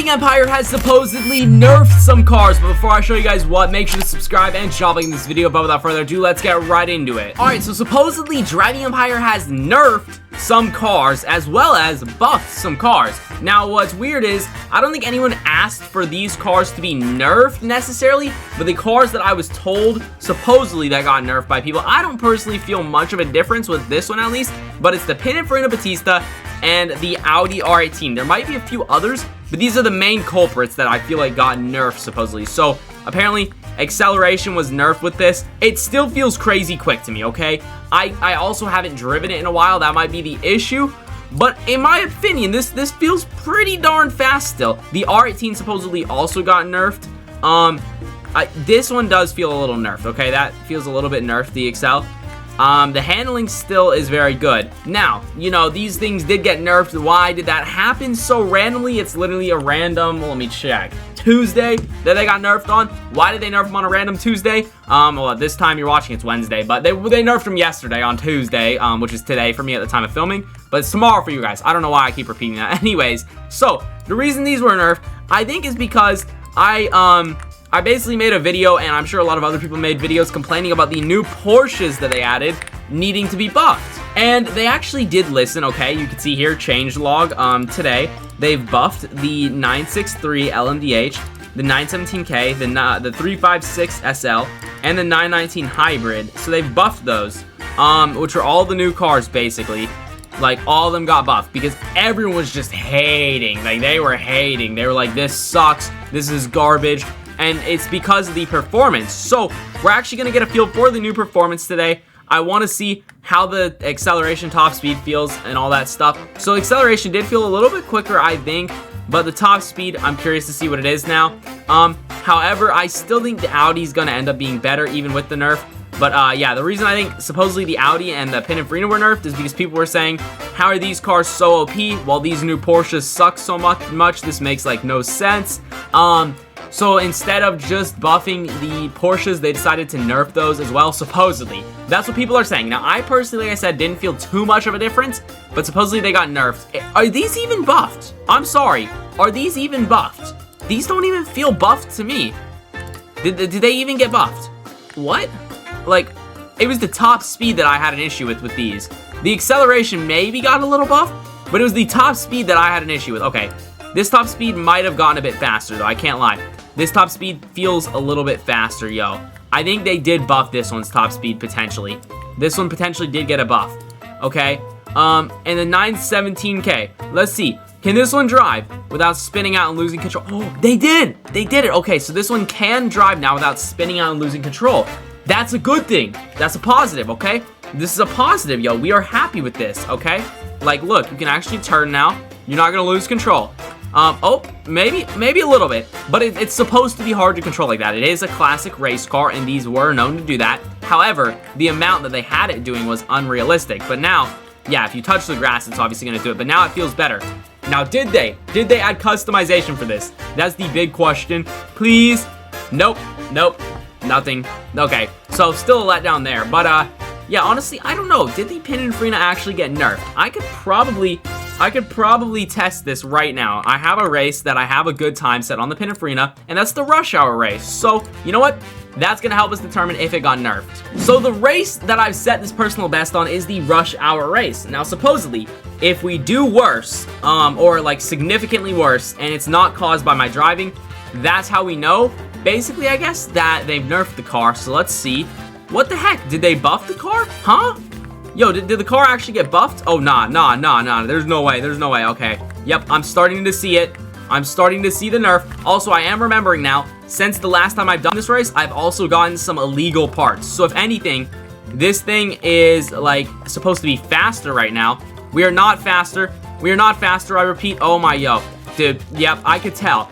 Driving Empire has supposedly nerfed some cars, but before I show you guys what, make sure to subscribe and drop a like in this video. But without further ado, let's get right into it. Alright, so supposedly Driving Empire has nerfed some cars as well as buffed some cars. Now what's weird is I don't think anyone asked for these cars to be nerfed necessarily, but the cars that I was told supposedly that got nerfed by people, I don't personally feel much of a difference with this one at least, but it's the Pininfarina Battista and the Audi R18. There might be a few others, but these are the main culprits that I feel like got nerfed supposedly. So apparently acceleration was nerfed with this. It still feels crazy quick to me, okay? I also haven't driven it in a while. That might be the issue. But in my opinion, this feels pretty darn fast still. The R18 supposedly also got nerfed. This one does feel a little nerfed, okay? That feels a little bit nerfed, the Excel. The handling still is very good. Now, you know, these things did get nerfed. Why did that happen so randomly? It's literally a random, let me check, Tuesday that they got nerfed on. Why did they nerf them on a random Tuesday? Well, this time you're watching, it's Wednesday, but they nerfed them yesterday on Tuesday, which is today for me at the time of filming, but it's tomorrow for you guys. I don't know why I keep repeating that. Anyways, so the reason these were nerfed, I think, is because I basically made a video, and I'm sure a lot of other people made videos complaining about the new Porsches that they added needing to be buffed. And they actually did listen, okay? You can see here, changelog, today, they've buffed the 963 LMDH, the 917K, the 356 SL, and the 919 Hybrid. So they've buffed those, which are all the new cars, basically. Like, all of them got buffed because everyone was just hating. Like, they were hating. They were like, this sucks, this is garbage. And it's because of the performance. So we're actually going to get a feel for the new performance today. I want to see how the acceleration top speed feels and all that stuff. So acceleration did feel a little bit quicker, I think, but the top speed, I'm curious to see what it is now. However, I still think the Audi's going to end up being better even with the nerf. But yeah, the reason I think supposedly the Audi and the Pininfarina were nerfed is because people were saying, how are these cars so OP while these new Porsches suck so much? This makes like no sense. So instead of just buffing the Porsches, they decided to nerf those as well, supposedly. That's what people are saying. Now, I personally, like I said, didn't feel too much of a difference, but supposedly they got nerfed. Are these even buffed? I'm sorry. Are these even buffed? These don't even feel buffed to me. Did they even get buffed? What? Like, it was the top speed that I had an issue with these. The acceleration maybe got a little buff, but it was the top speed that I had an issue with. Okay, this top speed might have gotten a bit faster, though. I can't lie. This top speed feels a little bit faster, yo. I think they did buff this one's top speed, potentially. This one potentially did get a buff, okay? And the 917K. Let's see. Can this one drive without spinning out and losing control? Oh, they did! They did it! Okay, so this one can drive now without spinning out and losing control. That's a good thing. That's a positive, okay? This is a positive, yo. We are happy with this, okay? Like, look, you can actually turn now. You're not gonna lose control. Oh, maybe a little bit, but it's supposed to be hard to control like that. It is a classic race car, and these were known to do that. However, the amount that they had it doing was unrealistic. But now, yeah, if you touch the grass, it's obviously going to do it. But now it feels better. Now, did they add customization for this? That's the big question. Please? Nope, nothing. Okay, so still a letdown there. But, yeah, honestly, I don't know. Did the Pininfarina actually get nerfed? I could probably test this right now. I have a race that I have a good time set on the Pininfarina, and that's the rush hour race. So, you know what? That's gonna help us determine if it got nerfed. So the race that I've set this personal best on is the rush hour race. Now, supposedly, if we do worse, or like significantly worse, and it's not caused by my driving, that's how we know, basically, I guess, that they've nerfed the car. So let's see. What the heck? Did they buff the car? Huh? Yo, did the car actually get buffed? Oh, nah. There's no way. Okay. Yep, I'm starting to see it. I'm starting to see the nerf. Also, I am remembering now, since the last time I've done this race, I've also gotten some illegal parts. So if anything, this thing is, like, supposed to be faster right now. We are not faster. I repeat. Oh, my, yo. Dude, yep, I could tell,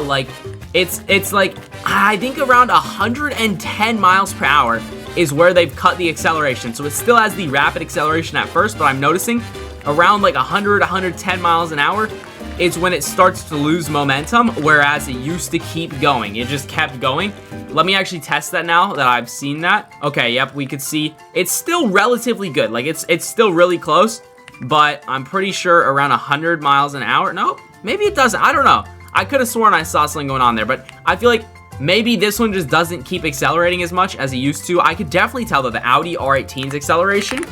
like, it's like, I think around 110 miles per hour is where they've cut the acceleration. So it still has the rapid acceleration at first, but I'm noticing around like 110 miles an hour is when it starts to lose momentum, whereas it used to keep going. It just kept going. Let me actually test that now that I've seen that. Okay, yep, we could see it's still relatively good. Like, it's still really close, but I'm pretty sure around 100 miles an hour. Nope, maybe it doesn't. I don't know. I could have sworn I saw something going on there, but I feel like maybe this one just doesn't keep accelerating as much as it used to. I could definitely tell that the Audi R18's acceleration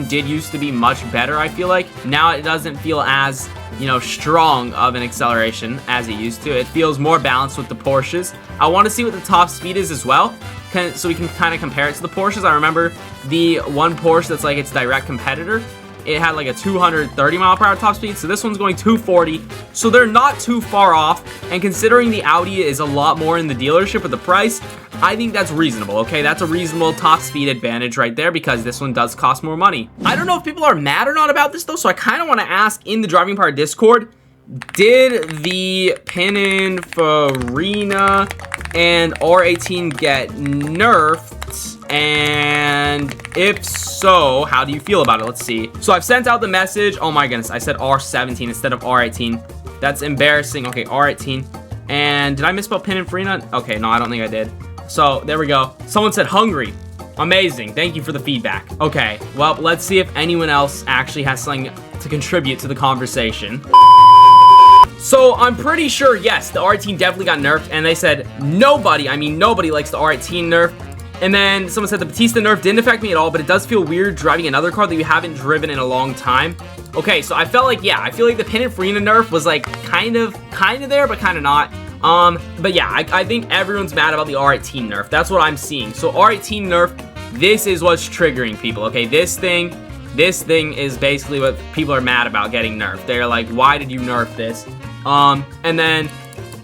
did used to be much better, I feel like. Now it doesn't feel as, you know, strong of an acceleration as it used to. It feels more balanced with the Porsches. I want to see what the top speed is as well, so we can kind of compare it to the Porsches. I remember the one Porsche that's like its direct competitor, it had like a 230 mile per hour top speed, so this one's going 240, so they're not too far off, and considering the Audi is a lot more in the dealership with the price, I think that's reasonable, okay? That's a reasonable top speed advantage right there, because this one does cost more money. I don't know if people are mad or not about this though, so I kind of want to ask in the Driving Empire Discord, did the Pininfarina and R18 get nerfed? And if so, how do you feel about it? Let's see. So I've sent out the message. Oh my goodness, I said R17 instead of R18. That's embarrassing. Okay, R18. And did I misspell Pininfarina? Okay, no, I don't think I did. So there we go. Someone said hungry. Amazing. Thank you for the feedback. Okay, well, let's see if anyone else actually has something to contribute to the conversation. So I'm pretty sure, yes, the R18 definitely got nerfed, and they said nobody likes the R18 nerf. And then someone said the Batista nerf didn't affect me at all, but it does feel weird driving another car that you haven't driven in a long time. Okay, so I felt like, yeah, I feel like the Pininfarina nerf was like kind of there, but kind of not. But yeah, I think everyone's mad about the R18 nerf. That's what I'm seeing. So R18 nerf, this is what's triggering people, okay? This thing is basically what people are mad about getting nerfed. They're like, why did you nerf this? And then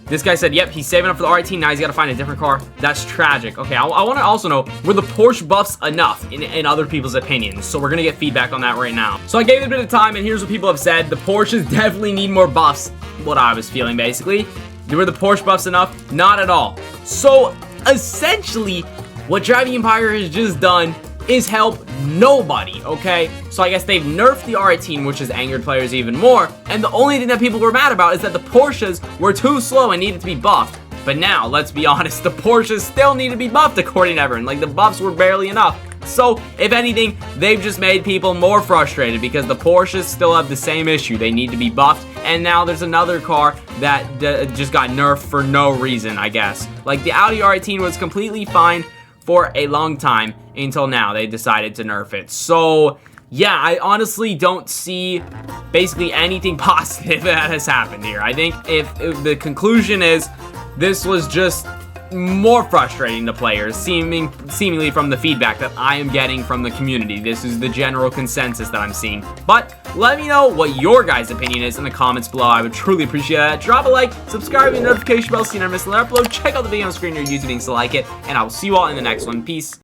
this guy said, yep, he's saving up for the R18, now he's got to find a different car. That's tragic. Okay, I want to also know, were the Porsche buffs enough in other people's opinions? So we're going to get feedback on that right now. So I gave it a bit of time, and here's what people have said. The Porsches definitely need more buffs. What I was feeling, basically. Were the Porsche buffs enough? Not at all. So essentially, what Driving Empire has just done is help nobody, okay? So I guess they've nerfed the R18, which has angered players even more, and the only thing that people were mad about is that the Porsches were too slow and needed to be buffed. But now, let's be honest, the Porsches still need to be buffed according to everyone. Like, the buffs were barely enough. So, if anything, they've just made people more frustrated because the Porsches still have the same issue. They need to be buffed, and now there's another car that just got nerfed for no reason, I guess. Like, the Audi R18 was completely fine for a long time until now they decided to nerf it. So yeah, I honestly don't see basically anything positive that has happened here. I think if the conclusion is this was just more frustrating to players, seemingly from the feedback that I am getting from the community. This is the general consensus that I'm seeing. But let me know what your guys' opinion is in the comments below. I would truly appreciate that. Drop a like, subscribe, and notification bell so you never miss another upload. Check out the video on the screen if you're using things to like it, and I will see you all in the next one. Peace.